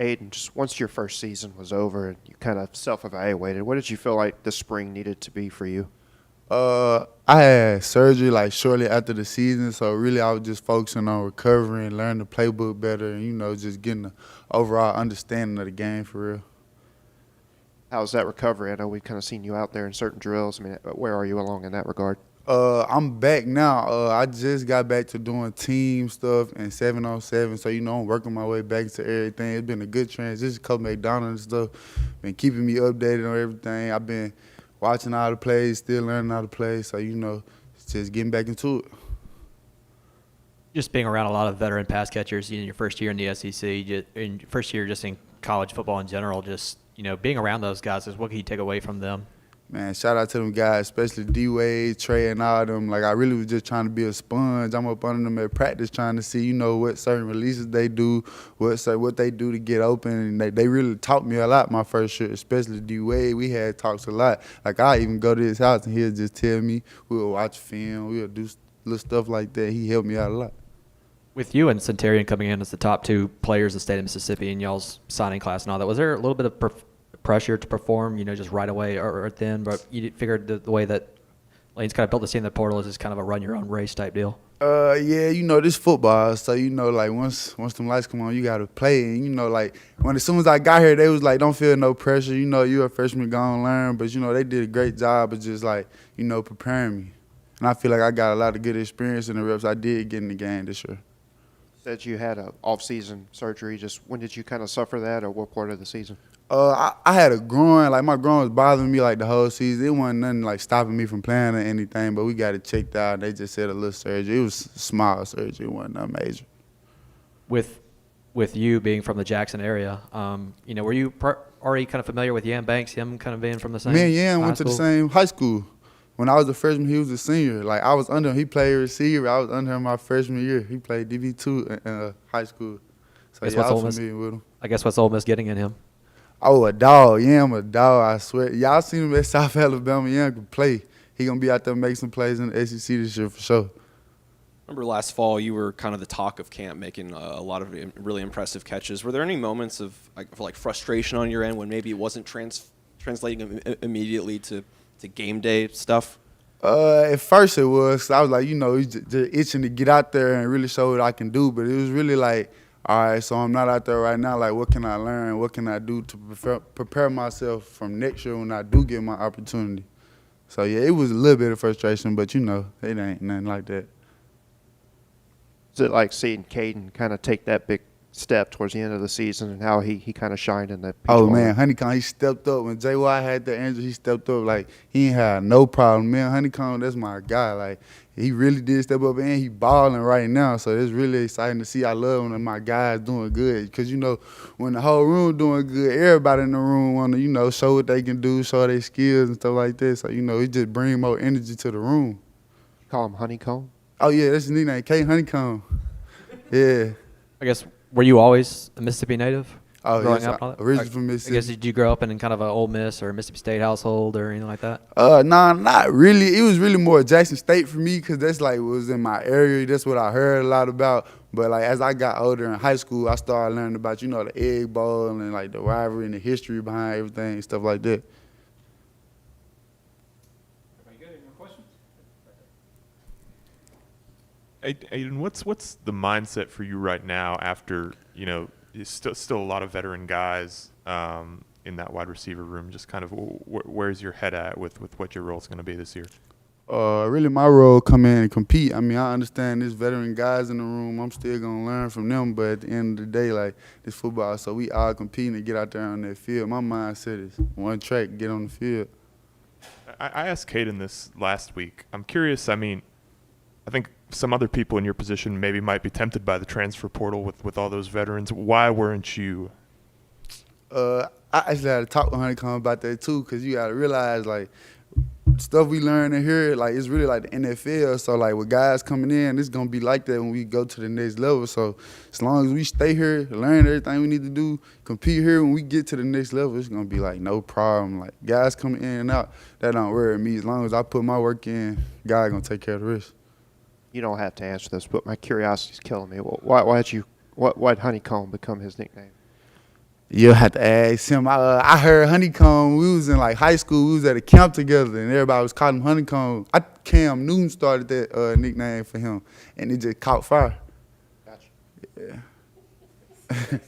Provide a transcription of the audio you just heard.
Ayden, just once your first season was over and you kind of self-evaluated, what did you feel like the spring needed to be for you? I had surgery like shortly after the season, so really I was just focusing on recovering, learning the playbook better, and just getting the overall understanding of the game for real. How's that recovery? I know we've kind of seen you out there in certain drills. I mean, where are you along in that regard? I'm back now. I just got back to doing team stuff and 7-on-7, so I'm working my way back to everything. It's been a good transition. Coach McDonald and stuff been keeping me updated on everything. I've been watching all the plays, still learning how to play, so it's just getting back into it. Just being around a lot of veteran pass catchers in your first year in the SEC, in your first year just in college football in general, just being around those guys, is what can you take away from them? Man, shout out to them guys, especially D-Wade, Trey, and all them. Like, I really was just trying to be a sponge. I'm up under them at practice trying to see, what certain releases they do, what they do to get open. And they really taught me a lot my first year, especially D-Wade. We had talks a lot. Like, I even go to his house and he'll just tell me. We'll watch film. We'll do little stuff like that. He helped me out a lot. With you and Centurion coming in as the top two players in the state of Mississippi in y'all's signing class and all that, was there a little bit of pressure to perform, just right away or then, but you figured the way that Lane's kind of built the team in the portal is just kind of a run-your-own-race type deal? Yeah, this football, so, like, once them lights come on, you got to play. And, like, as soon as I got here, they was like, don't feel no pressure. You're a freshman, go and learn. But, they did a great job of just, like, preparing me. And I feel like I got a lot of good experience in the reps I did get in the game this year. Said you had a off-season surgery. Just when did you kind of suffer that, or what part of the season? I had a groin. Like, my groin was bothering me, like, the whole season. It wasn't nothing, like, stopping me from playing or anything, but we got it checked out. They just said a little surgery. It was small surgery. It wasn't nothing major. With you being from the Jackson area, were you already kind of familiar with Yam Banks, him kind of being from the same Me and Yam high went to the school? same high school. When I was a freshman, he was a senior. Like, I was under him. He played receiver. I was under him my freshman year. He played DB2 in high school. So, yeah, I was familiar with him. I guess what's Ole Miss getting in him? Oh, a dog. Yeah, I'm a dog, I swear. Y'all seen him at South Alabama. Yeah, can play. He going to be out there making some plays in the SEC this year for sure. Remember last fall you were kind of the talk of camp, making a lot of really impressive catches. Were there any moments of like frustration on your end when maybe it wasn't translating immediately to game day stuff? At first it was. I was like, just itching to get out there and really show what I can do. But it was really like, all right, so I'm not out there right now. Like, what can I learn? What can I do to prepare myself from next year when I do get my opportunity? So, yeah, it was a little bit of frustration, but, it ain't nothing like that. Is it like seeing Caden kind of take that big step towards the end of the season and how he kind of shined in that? Oh, man, Honeycomb, he stepped up. When J.Y. had the injury, he stepped up. Like, he ain't had no problem. Man, Honeycomb, that's my guy. Like, he really did step up, and he balling right now. So it's really exciting to see. I love when my guys doing good because, when the whole room doing good, everybody in the room want to, show what they can do, show their skills and stuff like that. So, it just brings more energy to the room. You call him Honeycomb? Oh, yeah, that's his nickname, K Honeycomb. Yeah. I guess, were you always a Mississippi native? Oh, growing yes, up? Originally from Mississippi. I guess, did you grow up in kind of an Ole Miss or Mississippi State household or anything like that? Nah, not really. It was really more Jackson State for me because that's like was in my area. That's what I heard a lot about. But like as I got older in high school, I started learning about the Egg Bowl and like the rivalry and the history behind everything and stuff like that. Ayden, what's the mindset for you right now after still a lot of veteran guys in that wide receiver room? Just kind of where's your head at with what your role is going to be this year? Really, my role come in and compete. I mean, I understand there's veteran guys in the room. I'm still gonna learn from them, but at the end of the day, like this football, so we all competing to get out there on that field. My mindset is one track, get on the field. I asked Caden this last week. I'm curious. I mean, I think some other people in your position maybe might be tempted by the transfer portal with all those veterans. Why weren't you? I actually had to talk with Honeycomb about that too, because you got to realize, like, stuff we learn in here, like, it's really like the NFL. So, like, with guys coming in, it's going to be like that when we go to the next level. So, as long as we stay here, learn everything we need to do, compete here, when we get to the next level, it's going to be, like, no problem. Like, guys coming in and out, that don't worry me. As long as I put my work in, God going to take care of the rest. You don't have to answer this, but my curiosity's killing me. Why did Honeycomb become his nickname? You'll have to ask him. I heard Honeycomb. We was in like high school. We was at a camp together, and everybody was calling him Honeycomb. Cam Newton started that nickname for him, and it just caught fire. Gotcha. Yeah.